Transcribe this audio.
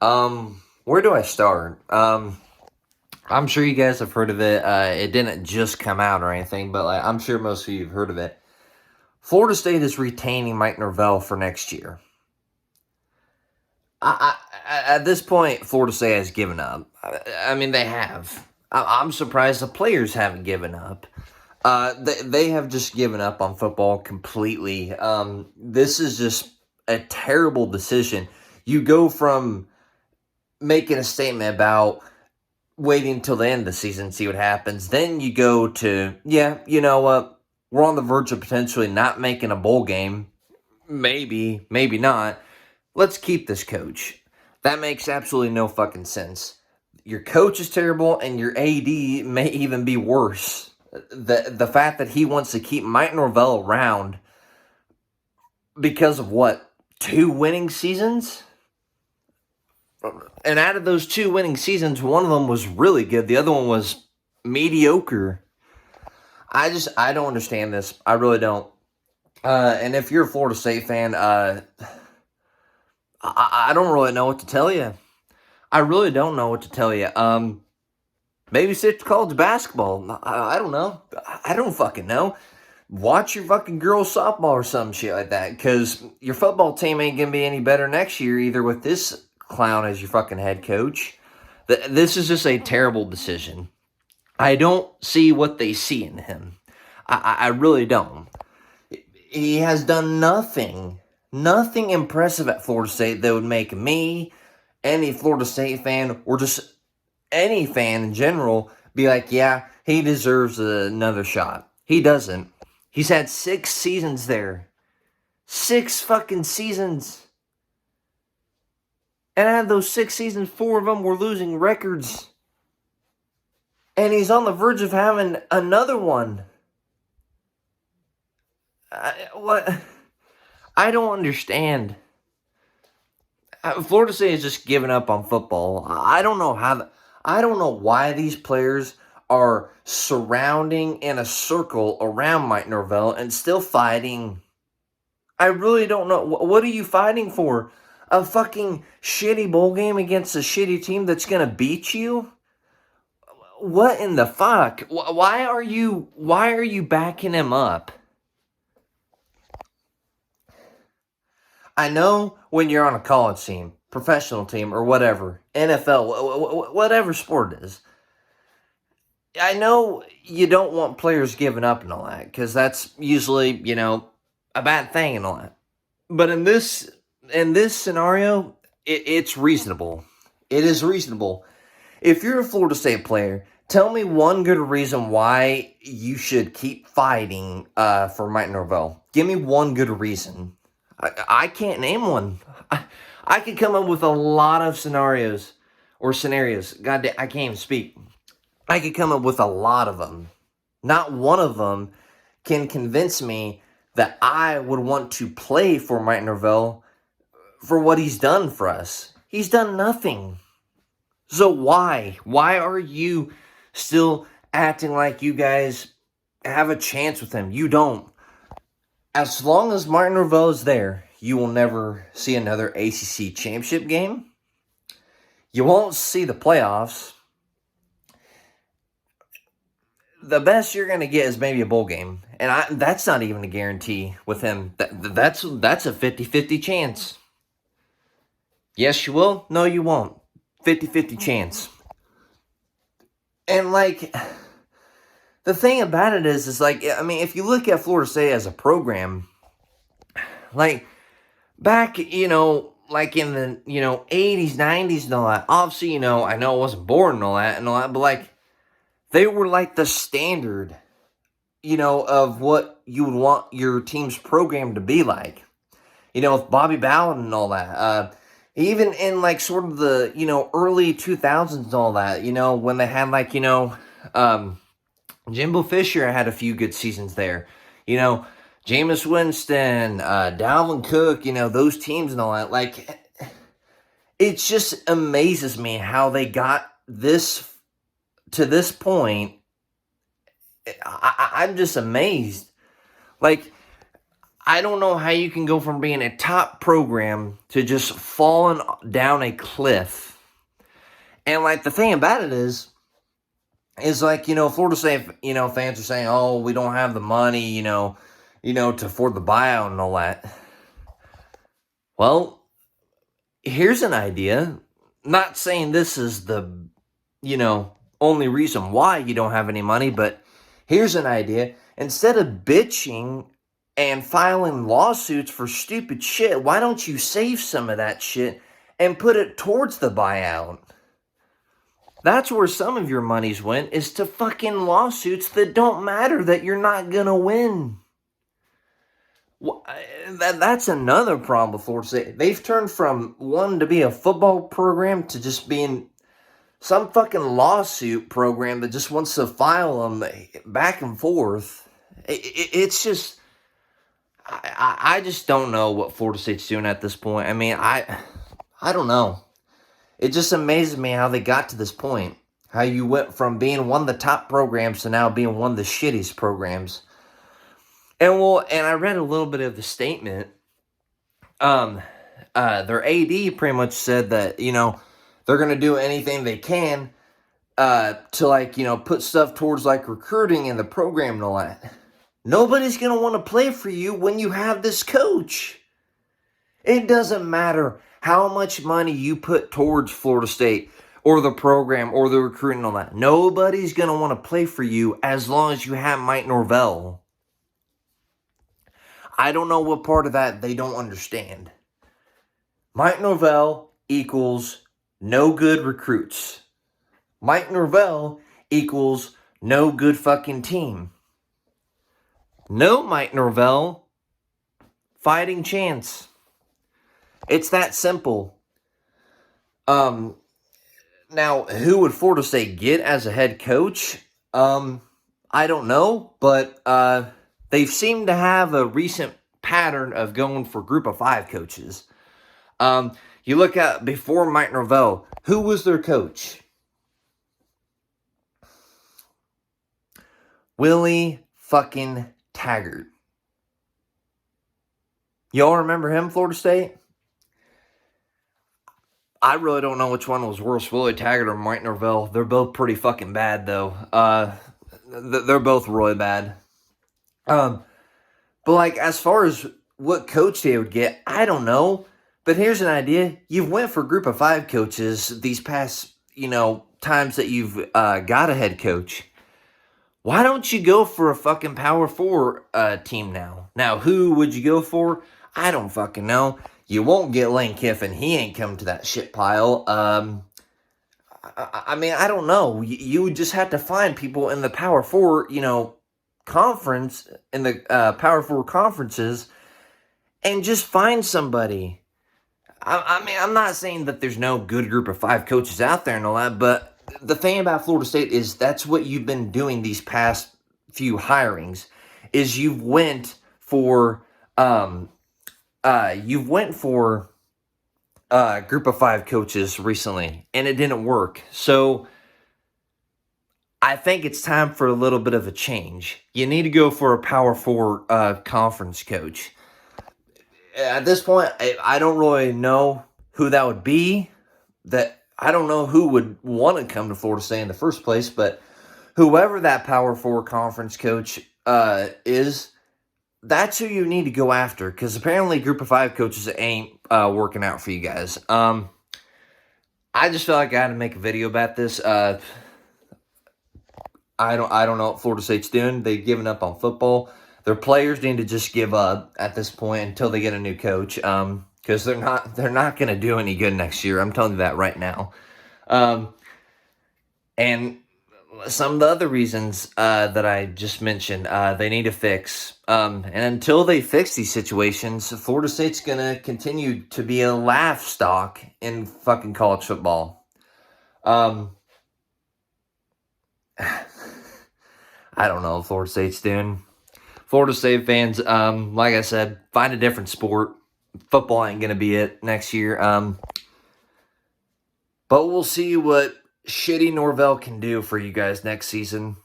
Where do I start? I'm sure you guys have heard of it. It didn't just come out or anything, but I'm sure most of you have heard of it. Florida State is retaining Mike Norvell for next year. At this point, Florida State has given up. I mean, they have. I'm surprised the players haven't given up. They have just given up on football completely. This is just a terrible decision. You go from making a statement about waiting until the end of the season, see what happens. Then you go to, yeah, you know what? We're on the verge of potentially not making a bowl game. Maybe, maybe not. Let's keep this coach. That makes absolutely no fucking sense. Your coach is terrible, and your AD may even be worse. The fact that he wants to keep Mike Norvell around because of what? 2 winning seasons? And out of those 2 winning seasons, one of them was really good. The other one was mediocre. I don't understand this. I really don't. And if you're a Florida State fan, I don't really know what to tell you. I really don't know what to tell you. Maybe switch to college basketball. I don't know. I don't fucking know. Watch your fucking girls softball or some shit like that, because your football team ain't gonna be any better next year either with this clown as your fucking head coach. This is just a terrible decision. I don't see what they see in him. I really don't. He has done nothing impressive at Florida State that would make me, any Florida State fan, or just any fan in general, be like, yeah, he deserves another shot. He doesn't. He's had 6 seasons there. 6 fucking seasons. And out of those 6 seasons, 4 of them were losing records. And he's on the verge of having another one. What? I don't understand. Florida State has just given up on football. I don't know how. I don't know why these players are surrounding in a circle around Mike Norvell and still fighting. I really don't know. What are you fighting for? A fucking shitty bowl game against a shitty team that's gonna beat you? What in the fuck? Why are you backing him up? I know when you're on a college team, professional team, or whatever, NFL, whatever sport it is, I know you don't want players giving up and all that, because that's usually, a bad thing and all that. But in this scenario, it's reasonable. It is reasonable. If you're a Florida State player, tell me one good reason why you should keep fighting for Mike Norvell. Give me one good reason. I can't name one. I could come up with a lot of scenarios. God damn, I can't even speak. I could come up with a lot of them. Not one of them can convince me that I would want to play for Mike Norvell for what he's done for us. He's done nothing. So why? Why are you still acting like you guys have a chance with him? You don't. As long as Martin Norvell is there, you will never see another ACC championship game. You won't see the playoffs. The best you're going to get is maybe a bowl game. And that's not even a guarantee with him. That's a 50-50 chance. Yes, you will. No, you won't. 50-50 chance. And, the thing about it is if you look at Florida State as a program, back, in the, 80s, 90s and all that, obviously, I know I wasn't born and all that, but, they were, the standard, of what you would want your team's program to be like. With Bobby Bowden and all that. Even in, sort of the, early 2000s and all that, when they had, Jimbo Fisher had a few good seasons there. Jameis Winston, Dalvin Cook, those teams and all that. It just amazes me how they got this to this point. I'm just amazed. I don't know how you can go from being a top program to just falling down a cliff. And like the thing about it is like, Florida State, fans are saying, oh, we don't have the money, to afford the buyout and all that. Well, here's an idea. Not saying this is the, only reason why you don't have any money, but here's an idea. Instead of bitching and filing lawsuits for stupid shit, why don't you save some of that shit and put it towards the buyout? That's where some of your monies went, is to fucking lawsuits that don't matter, that you're not gonna win. That's another problem with Florida State. They've turned from wanting to be a football program to just being some fucking lawsuit program that just wants to file them back and forth. It's just, I just don't know what Florida State's doing at this point. I mean, I don't know. It just amazes me how they got to this point. How you went from being one of the top programs to now being one of the shittiest programs. And I read a little bit of the statement. Their AD pretty much said that, they're going to do anything they can to, put stuff towards, recruiting and the program and all that. Nobody's going to want to play for you when you have this coach. It doesn't matter how much money you put towards Florida State or the program or the recruiting and all that. Nobody's going to want to play for you as long as you have Mike Norvell. I don't know what part of that they don't understand. Mike Norvell equals no good recruits. Mike Norvell equals no good fucking team. No Mike Norvell, fighting chance. It's that simple. Now, who would Florida State get as a head coach? I don't know, but they seem to have a recent pattern of going for group of 5 coaches. You look at before Mike Norvell, who was their coach? Willie fucking Taggart. Y'all remember him, Florida State? I really don't know which one was worse, Willie Taggart or Mike Norvell. They're both pretty fucking bad, though. They're both really bad. But, as far as what coach they would get, I don't know. But here's an idea. You've went for group of 5 coaches these past, times that you've got a head coach. Why don't you go for a fucking Power 4 team now? Now, who would you go for? I don't fucking know. You won't get Lane Kiffin. He ain't come to that shit pile. I mean, I don't know. You would just have to find people in the Power 4, conference, in the Power 4 conferences, and just find somebody. I mean, I'm not saying that there's no good group of 5 coaches out there and all that, but the thing about Florida State is that's what you've been doing these past few hirings, is you've went for group of 5 coaches recently, and it didn't work. So I think it's time for a little bit of a change. You need to go for a Power 4 conference coach. At this point, I don't really know who that would be. I don't know who would want to come to Florida State in the first place, but whoever that Power 4 conference coach is, that's who you need to go after, because apparently group of 5 coaches ain't working out for you guys. I just felt like I had to make a video about this. I don't know what Florida State's doing. They've given up on football. Their players need to just give up at this point until they get a new coach, because they're not going to do any good next year. I'm telling you that right now. And some of the other reasons that I just mentioned, they need to fix. And until they fix these situations, Florida State's going to continue to be a laugh stock in fucking college football. I don't know what Florida State's doing. Florida State fans, like I said, find a different sport. Football ain't going to be it next year. But we'll see what shitty Norvell can do for you guys next season.